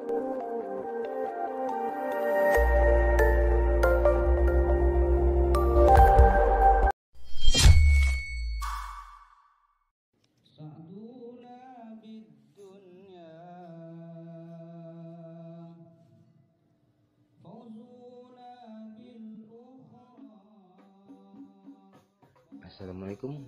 Assalamualaikum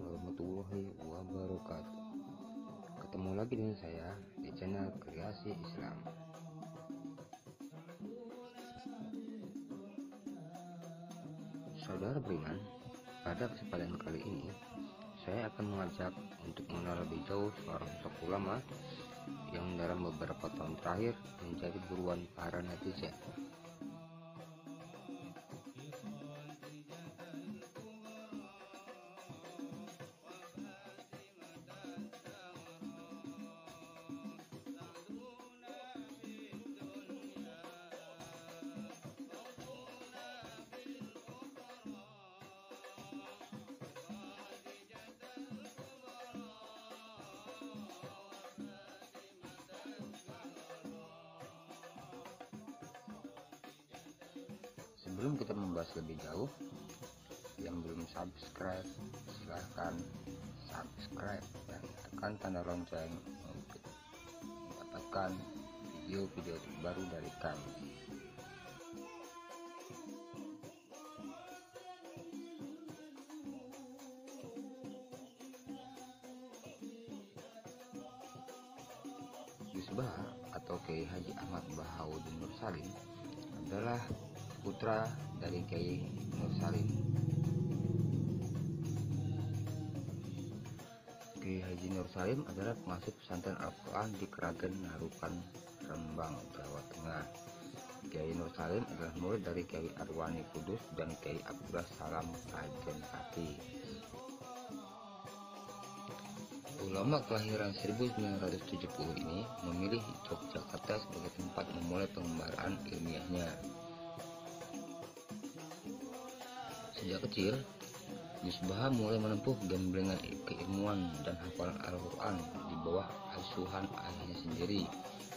warahmatullahi wabarakatuh. Ketemu lagi dengan saya di channel Kreasi Islam. Saudara beriman, pada kesempatan kali ini saya akan mengajak untuk mengenal lebih jauh seorang sosok ulama yang dalam beberapa tahun terakhir menjadi buruan para netizen. Sebelum kita membahas lebih jauh, yang belum subscribe silahkan subscribe dan tekan tanda lonceng untuk mendapatkan video-video terbaru dari kami. Gus Baha atau Kiai Haji Ahmad Bahauddin Nur Salim adalah putra dari Kiai Nur Salim. Kiai Haji Nur Salim adalah pengasuh pesantren Al-Quran di Kragen Narukan, Rembang, Jawa Tengah. Kiai Nur Salim adalah murid dari Kiai Arwani Kudus dan Kiai Abdullah Salam Rajen Pati. Ulama kelahiran 1970 ini memilih Yogyakarta sebagai tempat memulai pengembaraan ilmiahnya. Sejak kecil, Gus Baha mulai menempuh gemblengan keilmuan dan hafalan Al-Quran di bawah asuhan ayahnya sendiri,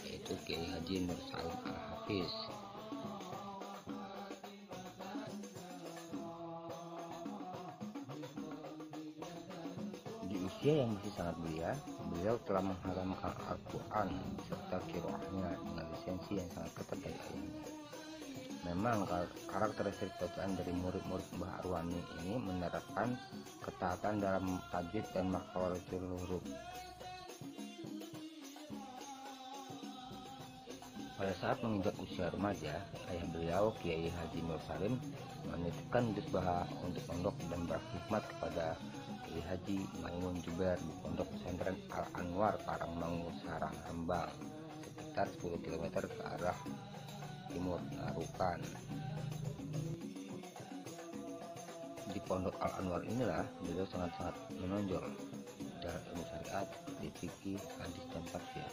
yaitu Kiai Haji Nur Salim Al-Hafiz. Di usia yang masih sangat belia, beliau telah mengharamkan Al-Quran serta qiraahnya dengan lisensi yang sangat ketat dari ayahnya. Memang karakteristik bacaan dari murid-murid Mbah Arwani ini menerapkan ketaatan dalam tajwid dan makharatul huruf. Pada saat menginjak usia remaja, ayah beliau Kiai Haji Nur Salim menitipkan Gus Baha untuk pondok dan berkhidmat kepada Kiai Haji Maimun Jubair di pondok pesantren Al-Anwar Karangmangu, Sarang, Rembang, sekitar 10 km ke arah timur Narukan. Di pondok Al-Anwar inilah beliau sangat-sangat menonjol dalam ilmu syariat seperti fikih, hadis, dan tafsir.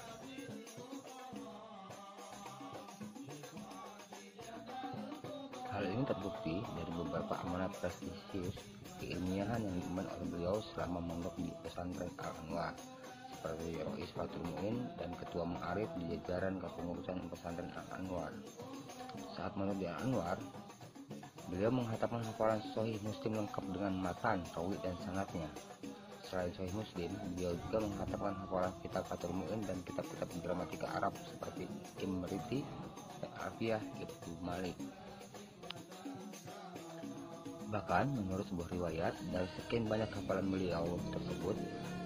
Hal ini terbukti dari beberapa amanat prestisius keilmiahan yang diemban oleh beliau selama mondok di pesantren Al-Anwar, seperti Rois Fatul Mu'in dan Ketua Ma'arif di jajaran kepengurusan pesantren Al-Anwar. Saat mondok di Al-Anwar, beliau menghatamkan hafalan Sahih Muslim lengkap dengan matan, rawi, dan sanadnya. Selain Sahih Muslim, beliau juga menghatamkan hafalan kitab Fatul Mu'in dan kitab-kitab gramatika Arab seperti Imriti dan Alfiyah Ibnu Malik. Bahkan menurut sebuah riwayat, dari sekian banyak hafalan beliau tersebut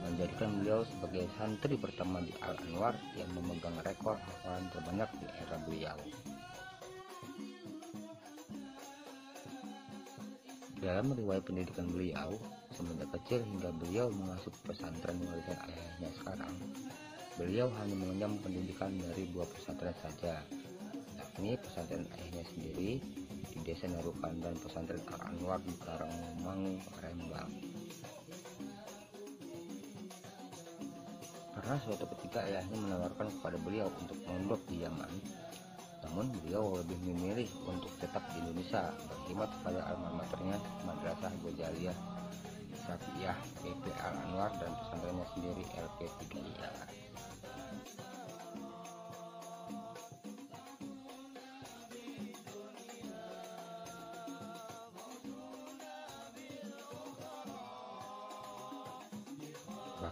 menjadikan beliau sebagai santri pertama di Al-Anwar yang memegang rekor hafalan terbanyak di era beliau. Dalam riwayat pendidikan beliau, semenjak kecil hingga beliau mengasuh pesantren warisan ayahnya sekarang, beliau hanya mengenyam pendidikan dari 2 pesantren saja, yakni pesantren ayahnya sendiri di Desa Narukan dan pesantren Al-Anwar di Karangmangu, Rembang. Karena suatu ketika ayahnya menawarkan kepada beliau untuk mondok di Yaman, namun beliau lebih memilih untuk tetap di Indonesia, berkhidmat kepada alma maternya Madrasah Ghajaliyah Syafiyah PP Al-Anwar dan pesantrennya sendiri LP3IA.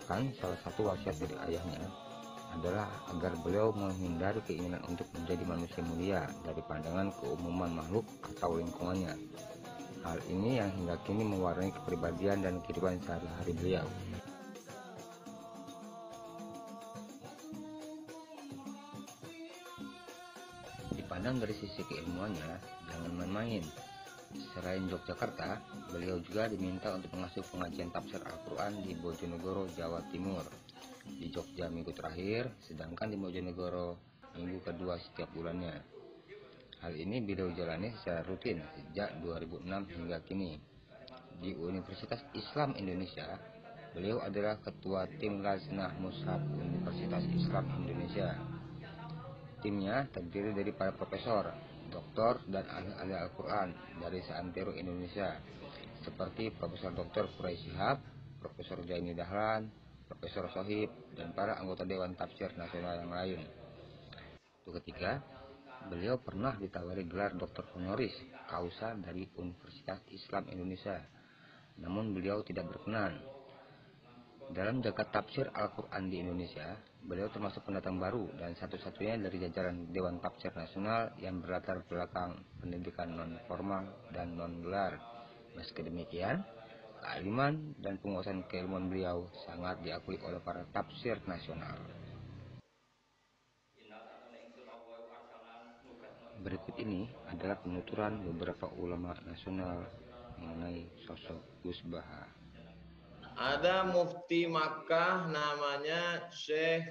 Bahkan salah satu wasiat dari ayahnya adalah agar beliau menghindari keinginan untuk menjadi manusia mulia dari pandangan keumuman makhluk atau lingkungannya. Hal ini yang hingga kini mewarnai kepribadian dan kehidupan sehari-hari beliau. Dipandang dari sisi keilmuannya, jangan main-main. Selain Yogyakarta, beliau juga diminta untuk mengasuh pengajian tafsir Al-Quran di Bojonegoro, Jawa Timur. Di Jogja minggu terakhir, sedangkan di Bojonegoro minggu kedua setiap bulannya. Hal ini beliau jalani secara rutin sejak 2006 hingga kini. Di Universitas Islam Indonesia, beliau adalah ketua tim Lajnah Mushaf Universitas Islam Indonesia. Timnya terdiri dari para profesor, doktor, dan ahli-ahli Al-Quran dari seantero Indonesia, seperti Profesor Dr. Quraish Shihab, Profesor Zaini Dahlan, Profesor Sohib, dan para anggota Dewan Tafsir Nasional yang lain. Untuk ketiga, beliau pernah ditawari gelar Dr. Honoris Causa dari Universitas Islam Indonesia, namun beliau tidak berkenan. Dalam jagat tafsir Al-Quran di Indonesia, beliau termasuk pendatang baru dan satu-satunya dari jajaran Dewan Tafsir Nasional yang berlatar belakang pendidikan non-formal dan non-gelar. Meski demikian, kealiman dan penguasaan keilmuan beliau sangat diakui oleh para tafsir nasional. Berikut ini adalah penuturan beberapa ulama nasional mengenai sosok Gus Baha. Ada mufti Makkah namanya Syekh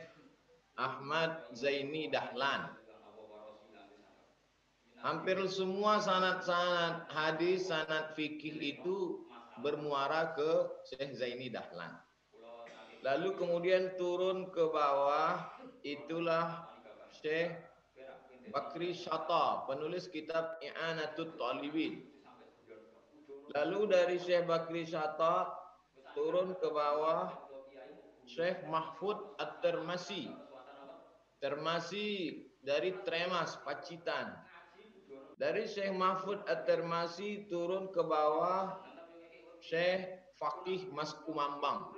Ahmad Zaini Dahlan. Hampir semua sanad-sanad hadis, sanad fikih itu bermuara ke Syekh Zaini Dahlan. Lalu kemudian turun ke bawah, itulah Syekh Bakri Shatta, penulis kitab I'anatut Talibin. Lalu dari Syekh Bakri Shatta turun ke bawah Syekh Mahfud At-Termasi. Termasi dari Tremas, Pacitan. Dari Syekh Mahfud At-Termasi turun ke bawah Syekh Faqih Mas Kumambang.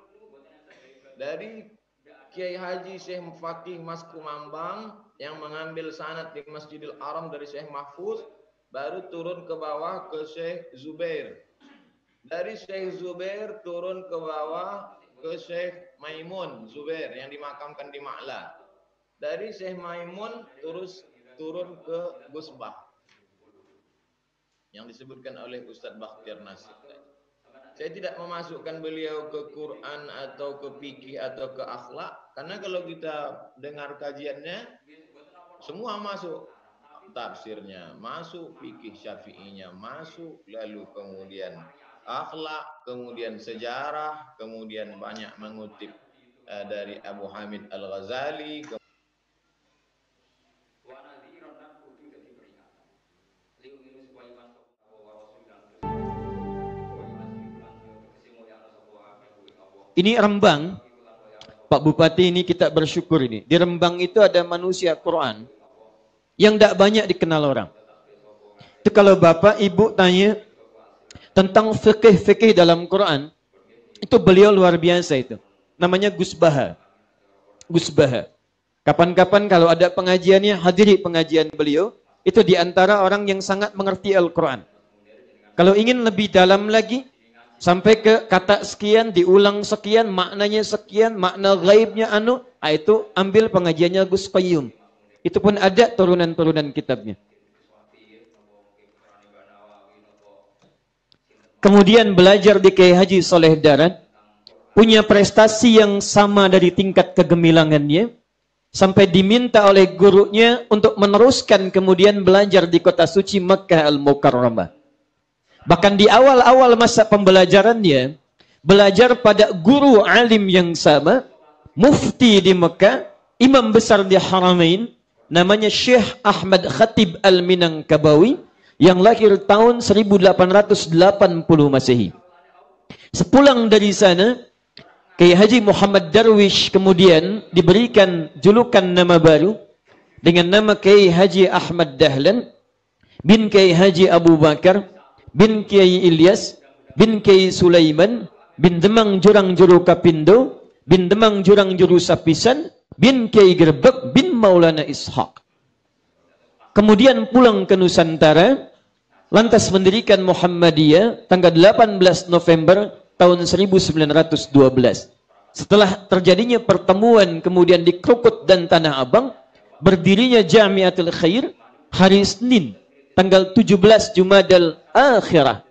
Dari Kiai Haji Syekh Faqih Mas Kumambang yang mengambil sanad di Masjidil Haram dari Syekh Mahfud, baru turun ke bawah ke Syekh Zubair. Dari Syekh Zubair turun ke bawah ke Syekh Maimun Zubair yang dimakamkan di Ma'la. Dari Syekh Maimun terus turun ke Gus Bah yang disebutkan oleh Ustadz Bakhtiar Nasir. Saya tidak memasukkan beliau ke Quran atau ke fikih atau ke akhlak, karena kalau kita dengar kajiannya semua masuk. Tafsirnya masuk, fikih syafi'inya masuk, lalu kemudian akhlak, kemudian sejarah, kemudian banyak mengutip dari Abu Hamid Al-Ghazali. Ini Rembang, Pak Bupati, ini kita bersyukur ini. Di Rembang itu ada manusia Quran yang tidak banyak dikenal orang. Itu kalau Bapak Ibu tanya tentang fikih-fikih dalam Quran, itu beliau luar biasa itu. Namanya Gus Baha. Gus Baha. Kapan-kapan kalau ada pengajiannya, hadiri pengajian beliau, itu diantara orang yang sangat mengerti Al-Quran. Kalau ingin lebih dalam lagi, sampai ke kata sekian, diulang sekian, maknanya sekian, makna gaibnya itu ambil pengajiannya Gus Qayyum. Itu pun ada turunan-turunan kitabnya. Kemudian belajar di Kiai Haji Soleh Darat, punya prestasi yang sama dari tingkat kegemilangannya, sampai diminta oleh gurunya untuk meneruskan kemudian belajar di kota suci Makkah Al-Mukarramah. Bahkan di awal-awal masa pembelajarannya, belajar pada guru alim yang sama, mufti di Mekah, imam besar di Haramain, namanya Syekh Ahmad Khatib Al-Minangkabawi, yang lahir tahun 1880 Masehi. Sepulang dari sana, Kiai Haji Muhammad Darwish kemudian diberikan julukan nama baru dengan nama Kiai Haji Ahmad Dahlan bin Kiai Haji Abu Bakar bin Kiai Ilyas bin Kiai Sulaiman bin Demang Jurang Juru Kapindo bin Demang Jurang Juru Sapisan, bin Kiai Gerbek, bin Maulana Ishaq. Kemudian pulang ke Nusantara, lantas mendirikan Muhammadiyah tanggal 18 November tahun 1912. Setelah terjadinya pertemuan kemudian di Krukut dan Tanah Abang, berdirinya Jamiatul Khair hari Senin tanggal 17 Jumadal Akhirah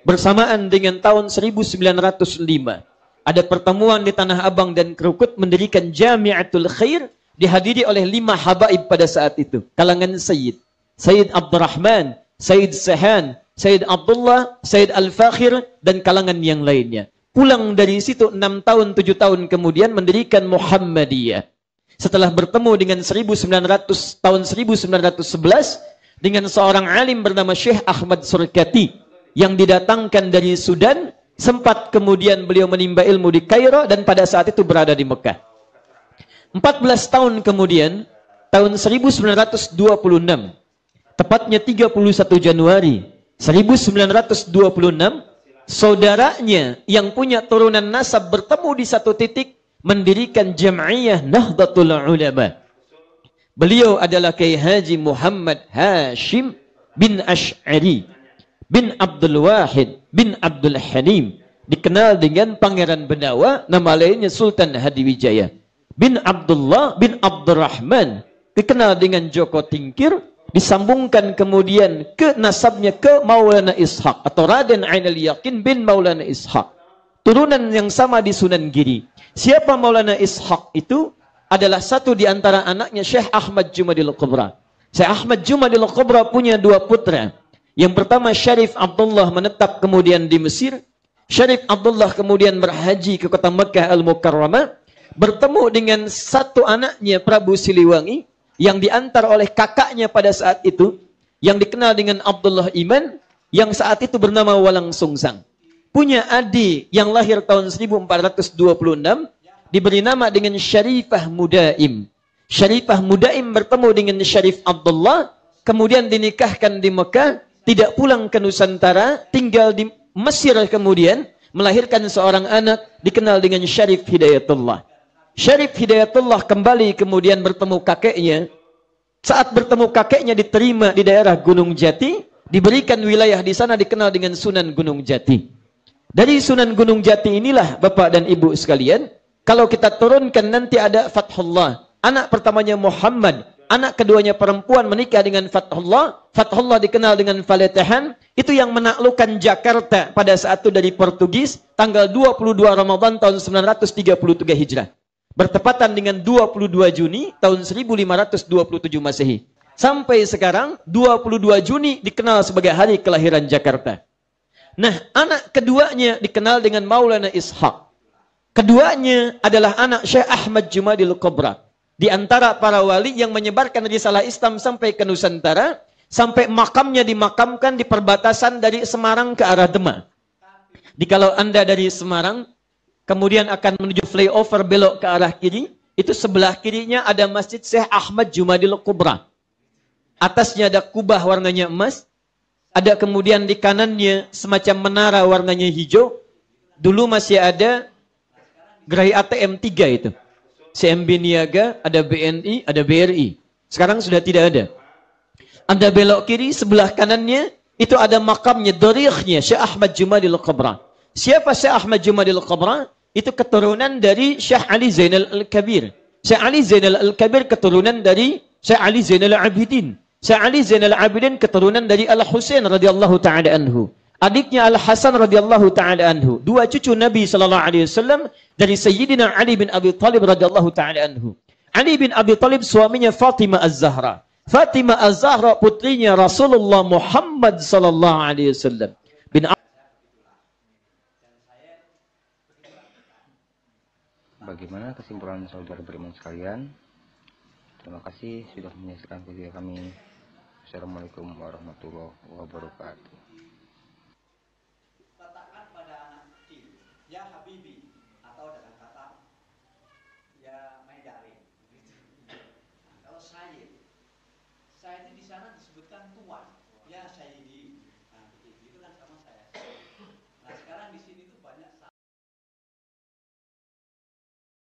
bersamaan dengan tahun 1905. Ada pertemuan di Tanah Abang dan Krukut mendirikan Jamiatul Khair, dihadiri oleh 5 habaib pada saat itu. Kalangan Sayyid. Sayyid Abdurrahman, Sayyid Sahan, Sayyid Abdullah, Sayyid Al-Fakhir, dan kalangan yang lainnya. Pulang dari situ 6 tahun, 7 tahun kemudian mendirikan Muhammadiyah. Setelah bertemu dengan tahun 1911 dengan seorang alim bernama Syekh Ahmad Surkati yang didatangkan dari Sudan, sempat kemudian beliau menimba ilmu di Kairo dan pada saat itu berada di Mekah. 14 tahun kemudian, tahun 1926, tepatnya 31 Januari 1926, saudaranya yang punya turunan nasab bertemu di satu titik mendirikan Jam'iyah Nahdlatul Ulama. Beliau adalah Kiai Haji Muhammad Hashim bin Ash'ari bin Abdul Wahid bin Abdul Halim, dikenal dengan Pangeran Benawa, nama lainnya Sultan Hadiwijaya, bin Abdullah bin Abdurrahman, dikenal dengan Joko Tingkir, disambungkan kemudian ke nasabnya ke Maulana Ishaq atau Raden Ainul Yakin bin Maulana Ishaq, turunan yang sama di Sunan Giri. Siapa Maulana Ishaq itu? Adalah satu di antara anaknya Syekh Ahmad Jumadil Kubra. Syekh Ahmad Jumadil Kubra punya 2 putra. Yang pertama Syarif Abdullah menetap kemudian di Mesir. Syarif Abdullah kemudian berhaji ke kota Mekah Al-Mukarramah, bertemu dengan satu anaknya Prabu Siliwangi yang diantar oleh kakaknya pada saat itu yang dikenal dengan Abdullah Iman, yang saat itu bernama Walang Sungsang. Punya adik yang lahir tahun 1426 diberi nama dengan Syarifah Mudaim. Syarifah Mudaim bertemu dengan Syarif Abdullah, kemudian dinikahkan di Mekah, tidak pulang ke Nusantara, tinggal di Mesir, kemudian melahirkan seorang anak dikenal dengan Syarif Hidayatullah. Syarif Hidayatullah kembali kemudian bertemu kakeknya. Saat bertemu kakeknya diterima di daerah Gunung Jati, diberikan wilayah di sana dikenal dengan Sunan Gunung Jati. Dari Sunan Gunung Jati inilah Bapak dan Ibu sekalian, kalau kita turunkan nanti ada Fathullah. Anak pertamanya Muhammad, anak keduanya perempuan menikah dengan Fathullah. Fathullah dikenal dengan Faletahan. Itu yang menaklukkan Jakarta pada saat itu dari Portugis, tanggal 22 Ramadan tahun 933 Hijrah. Bertepatan dengan 22 Juni tahun 1527 Masehi. Sampai sekarang 22 Juni dikenal sebagai hari kelahiran Jakarta. Nah, anak keduanya dikenal dengan Maulana Ishaq. Keduanya adalah anak Syekh Ahmad Jumadil Kubra. Di antara para wali yang menyebarkan risalah Islam sampai ke Nusantara, sampai makamnya dimakamkan di perbatasan dari Semarang ke arah Demak. Kalau Anda dari Semarang, kemudian akan menuju flyover belok ke arah kiri, itu sebelah kirinya ada Masjid Syekh Ahmad Jumadil Kubra. Atasnya ada kubah warnanya emas, ada kemudian di kanannya semacam menara warnanya hijau. Dulu masih ada gerai ATM 3 itu. CMB Niaga, ada BNI, ada BRI. Sekarang sudah tidak ada. Anda belok kiri, sebelah kanannya, itu ada makamnya, dorikhnya, Syekh Ahmad Jumadil Kubra. Siapa Syekh Ahmad Jumadil Kubra? Itu keturunan dari Syekh Ali Zainal Al-Kabir. Syekh Ali Zainal Al-Kabir keturunan dari Syekh Ali Zainal Abidin. Syekh Ali Zainal Abidin keturunan dari Al-Husain radhiyallahu ta'ala anhu. Adiknya Al-Hasan radhiyallahu ta'ala anhu. 2 cucu Nabi sallallahu alaihi wasallam dari Sayyidina Ali bin Abi Thalib radhiyallahu ta'ala anhu. Ali bin Abi Thalib suaminya Fatimah Az-Zahra. Fatimah Az-Zahra putrinya Rasulullah Muhammad sallallahu alaihi wasallam. Bagaimana kesimpulan saudara beriman sekalian? Terima kasih sudah menyaksikan video kami. Assalamualaikum warahmatullahi wabarakatuh. Katakan pada anak kecil, ya Habibi, atau dengan kata ya Maidari. Kalau saya itu di sana disebutkan tuan, ya Sayyidi.